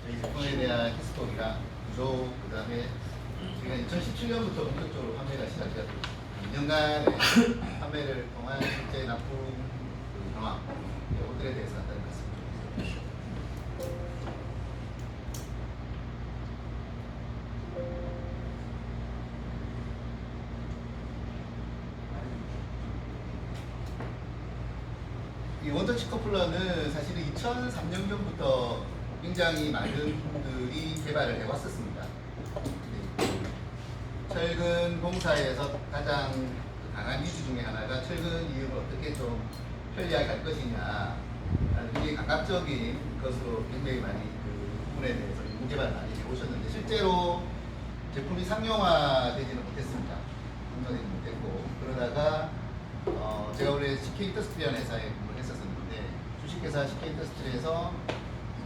저희 제품에 대한 히스토리랑 구조, 그 다음에 저희가 2017년부터 본격적으로 판매가 시작되었고 2년간의 판매를 통한 실제 납품 경험, 이것들에 대해서 간단히 말씀드리겠습니다. 이 원터치 커플러는 사실은 2003년경부터 굉장히 많은 분들이 개발을 해왔었습니다. 철근 공사에서 가장 강한 이슈 중에 하나가 철근 이용을 어떻게 좀 편리하게 할 것이냐, 굉장히 감각적인 것으로 굉장히 많이 그 부분에 대해서 연구 개발을 많이 해오셨는데 실제로 제품이 상용화되지는 못했습니다. 상용화되지 못했고 그러다가 제가 원래 CK 인더스트리라는 회사에 근무를 했었는데 주식회사 CK 인더스트리에서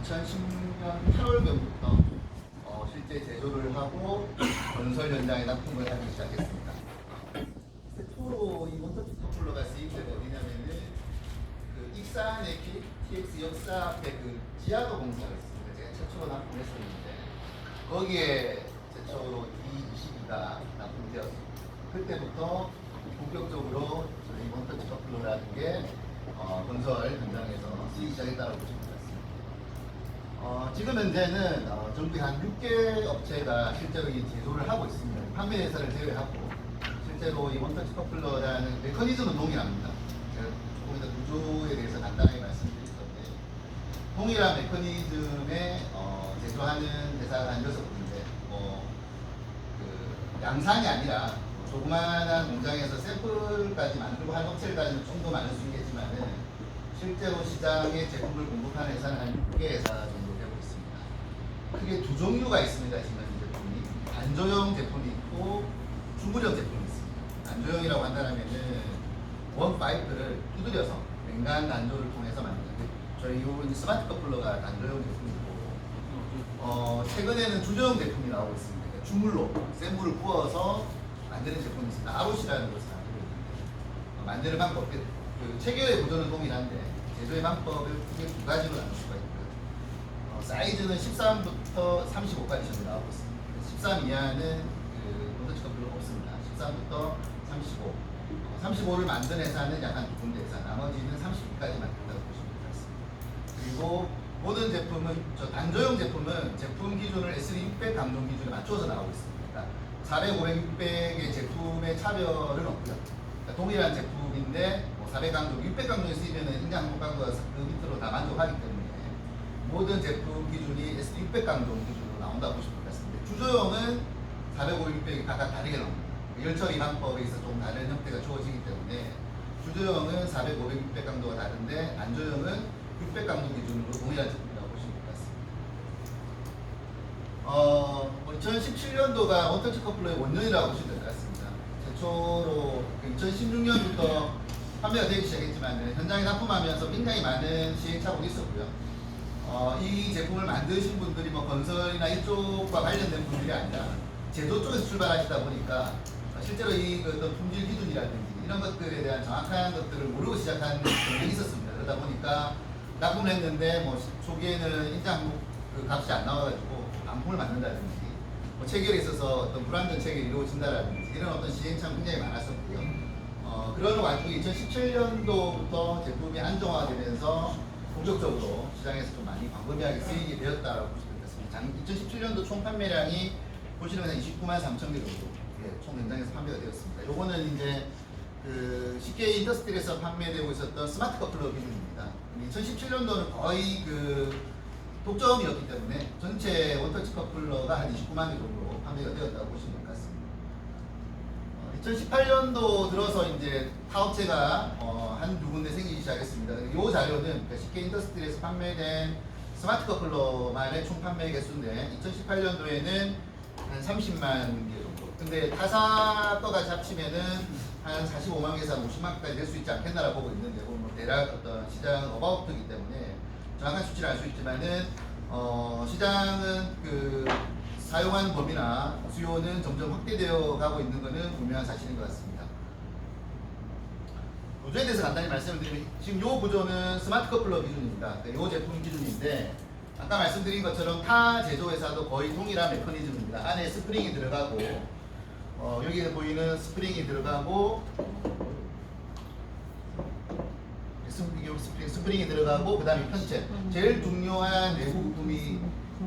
2016년 8월경부터 실제 제조를 하고 건설 현장에 납품을 하기 시작했습니다. 최초로 이 원터치 커플러가 쓰임된 어디냐면은 그 익산의 TX 역사 앞에 그 지하도 공사를 했습니다. 제가 최초로 납품을 했었는데 거기에 최초로 D22가 납품되었습니다. 그때부터 본격적으로 저희 원터치 커플러라는 게 건설 현장에서 쓰이기 시작했다고 보시면 됩니다. 지금 현재는 전국에 한 6개 업체가 실제로 이 제조를 하고 있습니다. 판매 회사를 제외하고 실제로 이 원터치 커플러라는 메커니즘은 동일합니다. 제가 조금 더 구조에 대해서 간단하게 말씀드릴 건데 동일한 메커니즘에 제조하는 회사가 한 6군데 그 양산이 아니라 조그마한 공장에서 샘플까지 만들고 한 업체까지는 좀 더 많을 수 있겠지만은 실제로 시장에 제품을 공급하는 회사는 한 6개 회사 정도 되고 있습니다. 크게 두 종류가 있습니다. 지금 이 제품이 단조형 제품이 있고 주물형 제품이 있습니다. 단조형이라고 한다면은 원 파이프를 두드려서 냉간 난조를 통해서 만드는 저희 이 스마트 커플러가 단조형 제품이고 최근에는 주조형 제품이 나오고 있습니다. 그러니까 주물로 센 물을 부어서 만드는 제품이 있습니다. 아롯이라는 것을 만들고 있는데 만드는 방법 그 체결의 구조는 동일한데 제조의 방법을 크게 두 가지로 나눌 수가 있고요. 사이즈는 13부터 35까지 전부 나오고 있습니다. 13 이하는 그 원터치 커플러가 없습니다. 13부터 35. 35를 만든 회사는 약간 두 군데 회사, 나머지는 32까지 만든다고 보시면 되겠습니다. 그리고 모든 제품은 저 단조형 제품은 제품 기준을 S600 감동 기준에 맞춰서 나오고 있습니다. 그러니까 400, 500, 600의 제품의 차별은 없고요. 그러니까 동일한 제품인데 400강동, 600강동에 쓰이면 인장 항목 강도가 그 밑으로 다 만족하기 때문에 모든 제품 기준이 S600강동 기준으로 나온다고 보시면 되겠습니다. 주조형은 400, 500, 600이 각각 다르게 나옵니다. 열처리 방법에 있어 좀 다른 형태가 주어지기 때문에 주조형은 400, 500, 600 강도가 다른데 단조형은 600 강도 기준으로 동일한 제품이라고 보시면 될 것 같습니다. 2017년도가 원터치 커플러의 원년이라고 보시면 될 것 같습니다. 최초로 2016년부터 판매가 되기 시작했지만 현장에 납품하면서 굉장히 많은 시행착오가 있었고요. 이 제품을 만드신 분들이 뭐 건설이나 이쪽과 관련된 분들이 아니라 제조 쪽에서 출발하시다 보니까 실제로 이 어떤 품질 기준이라든지 이런 것들에 대한 정확한 것들을 모르고 시작한 경향이 있었습니다. 그러다 보니까 납품을 했는데 뭐 초기에는 인장 그 값이 안 나와가지고 반품을 받는다든지 뭐 체결에 있어서 어떤 불완전 체결이 이루어진다라든지 이런 어떤 시행착오가 굉장히 많았었고요. 그런 와중에 2017년도부터 제품이 안정화되면서 본격적으로 시장에서 좀 많이 광범위하게 쓰이게 되었다고 보시면 되겠습니다. 2017년도 총 판매량이 보시면 29만 3천 개 정도 총 현장에서 판매가 되었습니다. 요거는 이제 그 CK 인더스트리에서 판매되고 있었던 스마트 커플러 기준입니다. 2017년도는 거의 그 독점이었기 때문에 전체 원터치 커플러가 한 29만 개 정도 판매가 되었다고 보시면 될 것 같습니다. 2018년도 들어서 이제 타업체가 한두 군데 생기기 시작했습니다. 이 자료는 CK 인더스트리에서 판매된 스마트 커플러만의 총 판매 개수인데 2018년도에는 한 30만 개 정도. 근데 타사 거까지 합치면은 한 45만 개에서 한 50만 개까지 될 수 있지 않겠나라고 보고 있는데 뭐 대략 어떤 시장 어바웃이기 때문에 정확한 수치는 알 수 있지만은 시장은 그 사용하는 범위나 수요는 점점 확대되어 가고 있는 것은 분명한 사실인 것 같습니다. 구조에 대해서 간단히 말씀을 드리면 지금 이 구조는 스마트 커플러 기준입니다. 이 제품 기준인데 아까 말씀드린 것처럼 타 제조회사도 거의 동일한 메커니즘입니다. 안에 스프링이 들어가고 여기에 보이는 스프링이 들어가고 스프링이 들어가고 그 다음에 편체. 제일 중요한 내부 부품이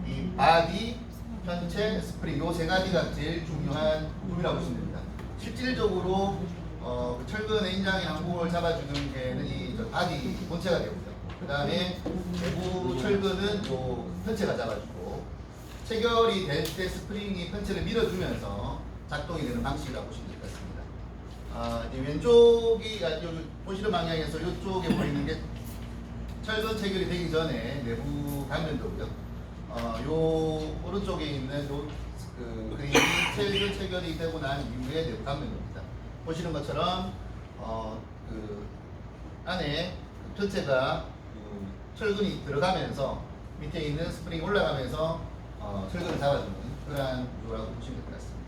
이 바디, 편체, 스프링 요 세 가지가 제일 중요한 부품이라고 보시면 됩니다. 실질적으로 그 철근의 인장의 항공을 잡아주는 게는 이 바디 본체가 되고요. 그 다음에 내부 철근은 요 편체가 잡아주고 체결이 될 때 스프링이 편체를 밀어주면서 작동이 되는 방식이라고 보시면 될 것 같습니다. 이제 왼쪽이 여기 보시는 방향에서 이쪽에 보이는 게 철근 체결이 되기 전에 내부 감면도고요. 요 오른쪽에 있는 그 그림이 철근 체결이 되고 난 이후에 내부 감면도입니다. 보시는 것처럼 그 안에 그 편체가 철근이 들어가면서 밑에 있는 스프링이 올라가면서 철근을 잡아주는 그러한 구조라고 보시면 될 것 같습니다.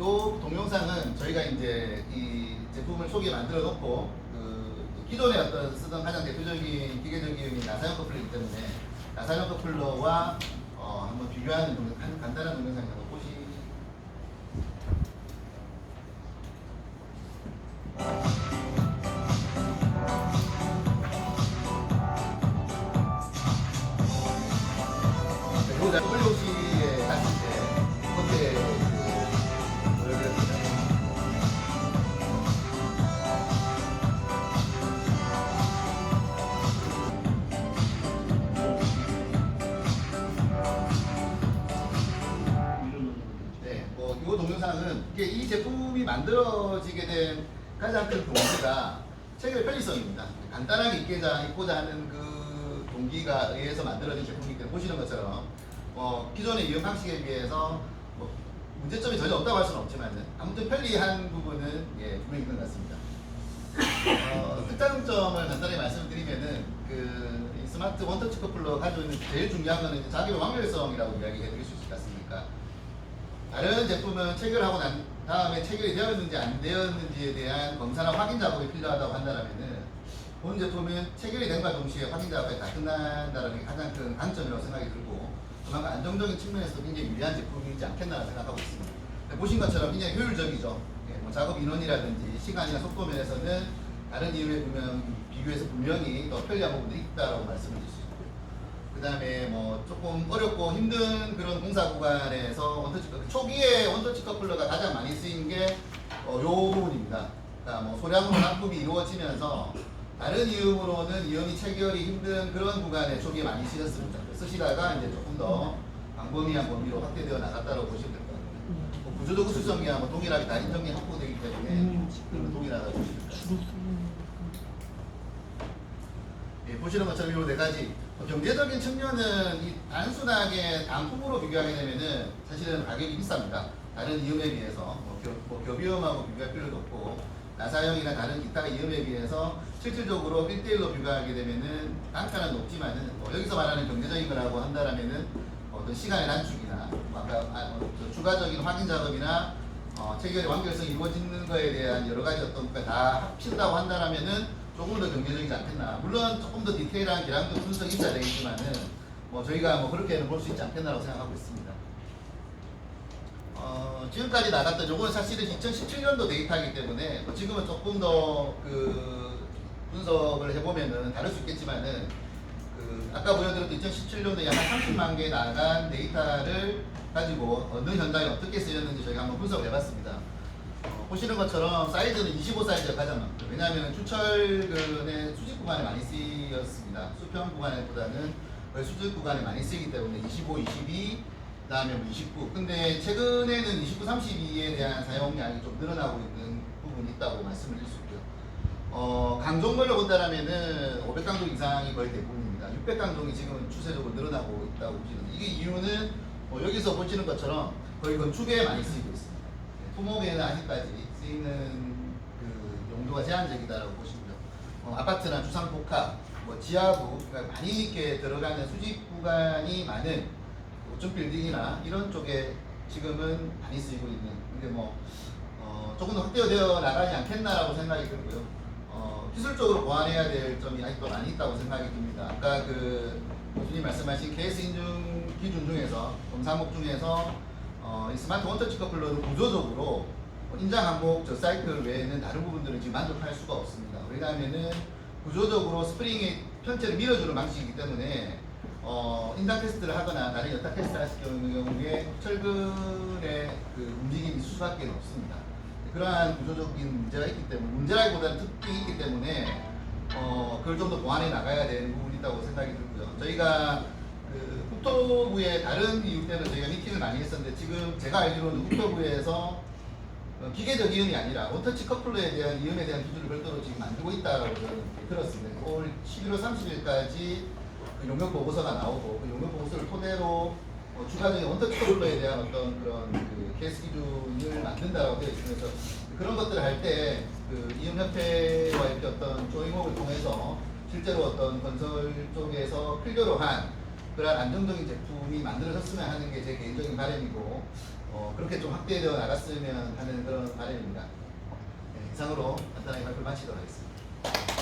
요 동영상은 저희가 이제 이 제품을 초기에 만들어 놓고 그 기존에 어떤 쓰던 가장 대표적인 기계적 기능이 나사형 커플러이기 때문에 나사형 커플러와 한번 비교하는 간단한 동영상을 한번 보시죠. WC에 갔을 때 그때 이 동영상은 이 제품이 만들어지게 된 가장 큰 동기가 체결 편리성입니다. 간단하게 입고자 하는 그 동기가 의해서 만들어진 제품이기 때문에 보시는 것처럼 기존의 이용 방식에 비해서 문제점이 전혀 없다고 할 수는 없지만 아무튼 편리한 부분은 분명히 있는 것 같습니다. 특장점을 간단히 말씀을 드리면은 이 스마트 원터치 커플러 가지고 있는 제일 중요한 거는 자기의 완결성이라고 이야기해 드릴 수 있지 않습니까? 다른 제품은 체결하고 난 다음에 체결이 되었는지 안 되었는지에 대한 검사나 확인 작업이 필요하다고 한다면은 본 제품은 체결이 된과 동시에 확인 작업이 다 끝난다는 게 가장 큰 강점이라고 생각이 들고 그만큼 안정적인 측면에서도 굉장히 유리한 제품이지 않겠나 생각하고 있습니다. 보신 것처럼 굉장히 효율적이죠. 작업 인원이라든지 시간이나 속도 면에서는 다른 이유에 비교해서 분명히 더 편리한 부분들이 있다고 말씀을 드릴 수 있고요. 그 다음에 조금 어렵고 힘든 그런 공사 구간에서 초기에 원터치 커플러가 가장 많이 쓰인 게 요 부분입니다. 그러니까 소량으로 납품이 이루어지면서 다른 이유로는 이용이 체결이 힘든 그런 구간에 초기에 많이 쓰셨습니다. 쓰시다가 이제 조금 더 광범위한 범위로 확대되어 나갔다고 보시면 될 것 같고요. 구조적 수정이야 동일하게 다 인정이 확보되기 때문에 그런 동일하다고 보시면 될 것 같습니다. 보시는 것처럼 이 네 가지 경제적인 측면은 단순하게 단품으로 비교하게 되면은 사실은 가격이 비쌉니다. 다른 이음에 비해서 교비음하고 비교할 필요도 없고 나사형이나 다른 기타 이음에 비해서 실질적으로 1대1로 비교하게 되면은 단가는 높지만은 여기서 말하는 경제적인 거라고 한다면은 어떤 시간의 단축이나 아까 추가적인 확인 작업이나 체결의 완결성이 이루어지는 거에 대한 여러 가지 어떤 다 합친다고 한다면은 조금 더 경제적이지 않겠나. 물론 조금 더 디테일한 계량도 분석이 있어야 되겠지만은 저희가 그렇게는 볼 수 있지 않겠나라고 생각하고 있습니다. 지금까지 나갔던 요거는 사실은 2017년도 데이터이기 때문에 지금은 조금 더 분석을 해보면은 다를 수 있겠지만은 아까 보여드렸던 2017년도에 약 30만 개 나간 데이터를 가지고 어느 현장에 어떻게 쓰였는지 저희가 한번 분석을 해봤습니다. 보시는 것처럼 사이즈는 25 사이즈가 가장 많고 왜냐하면 추철근의 수직 구간에 많이 쓰였습니다. 수평 구간보다는 수직 구간에 많이 쓰이기 때문에 25, 22, 그 다음에 29. 근데 최근에는 29, 32에 대한 사용량이 좀 늘어나고 있는 부분이 있다고 말씀을 드릴 수 있고요. 강종별로 본다면은 500강종 이상이 거의 대부분입니다. 600강종이 지금 추세적으로 늘어나고 있다고 보시는데 이게 이유는 여기서 보시는 것처럼 거의 건축에 많이 쓰이고 있습니다. 토목에는 아직까지 쓰이는 용도가 제한적이다라고 보시고요. 아파트나 주상복합, 지하부 그러니까 많이 이렇게 들어가는 수직 구간이 많은 5층 빌딩이나 이런 쪽에 지금은 많이 쓰이고 있는. 근데 조금 더 확대되어 나가지 않겠나라고 생각이 들고요. 기술적으로 보완해야 될 점이 아직도 많이 있다고 생각이 듭니다. 아까 그 교수님 말씀하신 KS 인증 기준 중에서 검사목 중에서 이 스마트 원터치 커플러는 구조적으로 인장 항목 저 사이클 외에는 다른 부분들은 지금 만족할 수가 없습니다. 왜냐하면은 구조적으로 스프링의 편체를 밀어주는 방식이기 때문에 인장 테스트를 하거나 다른 여타 테스트를 했을 경우에 철근의 그 움직임이 수밖에 없습니다. 그러한 구조적인 문제가 있기 때문에, 문제라기보다는 특징이 있기 때문에 그걸 좀 더 보완해 나가야 되는 부분이 있다고 생각이 들고요. 저희가 그 국토부의 다른 이유 때문에 저희가 미팅을 많이 했었는데, 지금 제가 알기로는 국토부에서 기계적 이음이 아니라 원터치 커플러에 대한 이음에 대한 기준을 별도로 지금 만들고 있다고 저는 들었습니다. 올 11월 30일까지 그 용역 보고서가 나오고, 그 용역 보고서를 토대로 추가적인 원터치 커플러에 대한 어떤 그런 그 KS 기준을 만든다고 되어 있으면서, 그런 것들을 할 때 그 이음협회와 이렇게 어떤 조잉업을 통해서 실제로 어떤 건설 쪽에서 필요로 한 그런 안정적인 제품이 만들어졌으면 하는 게 제 개인적인 바람이고, 그렇게 좀 확대되어 나갔으면 하는 그런 바람입니다. 네, 이상으로 간단하게 발표를 마치도록 하겠습니다.